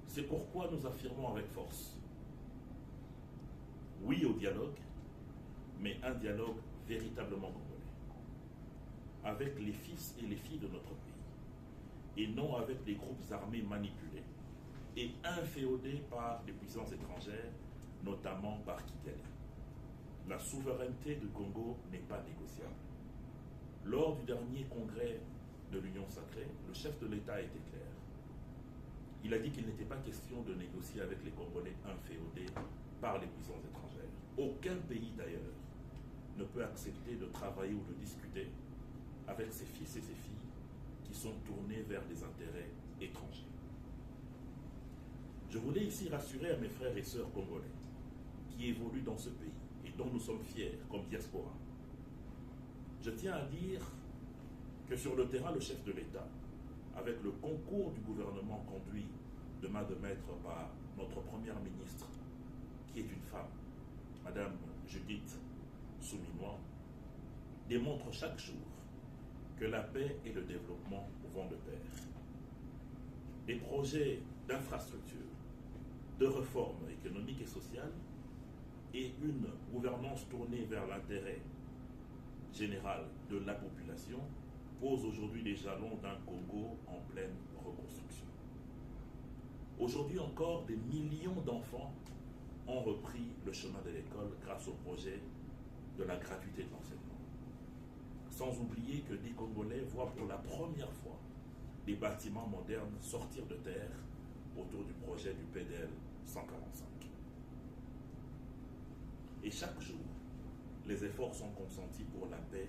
C'est pourquoi nous affirmons avec force oui au dialogue, mais un dialogue véritablement congolais, avec les fils et les filles de notre pays, et non avec les groupes armés manipulés et inféodés par les puissances étrangères, notamment par Kigali. La souveraineté du Congo n'est pas négociable. Lors du dernier congrès de l'Union sacrée, le chef de l'État a été clair. Il a dit qu'il n'était pas question de négocier avec les Congolais inféodés par les puissances étrangères. Aucun pays d'ailleurs ne peut accepter de travailler ou de discuter avec ses fils et ses filles qui sont tournés vers des intérêts étrangers. Je voulais ici rassurer à mes frères et sœurs congolais qui évoluent dans ce pays et dont nous sommes fiers comme diaspora. Je tiens à dire que sur le terrain, le chef de l'État, avec le concours du gouvernement conduit de main de maître par notre première ministre, qui est une femme, Madame Judith Souminois, démontre chaque jour que la paix et le développement vont de pair. Des projets d'infrastructure, de réformes économiques et sociales et une gouvernance tournée vers l'intérêt général de la population posent aujourd'hui les jalons d'un Congo en pleine reconstruction. Aujourd'hui encore, des millions d'enfants ont repris le chemin de l'école grâce au projet de la gratuité de l'enseignement. Sans oublier que des Congolais voient pour la première fois des bâtiments modernes sortir de terre autour du projet du PDL 145. Et chaque jour, les efforts sont consentis pour la paix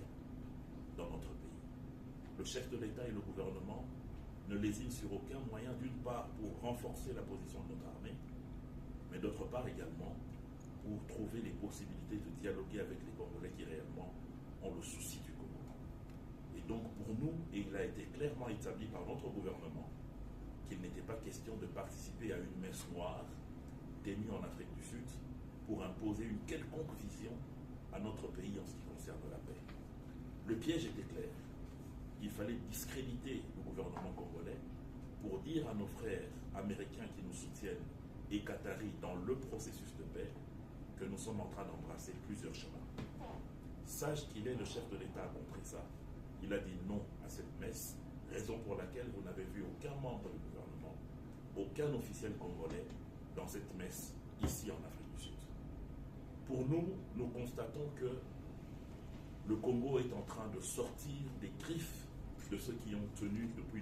dans notre pays. Le chef de l'État et le gouvernement ne lésinent sur aucun moyen, d'une part pour renforcer la position de notre armée, mais d'autre part également pour trouver les possibilités de dialoguer avec les Congolais qui réellement ont le souci du Congo. Et donc pour nous, et il a été clairement établi par notre gouvernement, qu'il n'était pas question de participer à une messe noire tenue en Afrique du Sud pour imposer une quelconque vision à notre pays en ce qui concerne la paix. Le piège était clair. Il fallait discréditer le gouvernement congolais pour dire à nos frères américains qui nous soutiennent et qataris dans le processus de paix que nous sommes en train d'embrasser plusieurs chemins. Sage qu'il est, le chef de l'État a compris ça. Il a dit non à cette messe, raison pour laquelle vous n'avez vu aucun membre du gouvernement, aucun officiel congolais dans cette messe ici en Afrique du Sud. Pour nous, nous constatons que le Congo est en train de sortir des griffes de ceux qui ont tenu depuis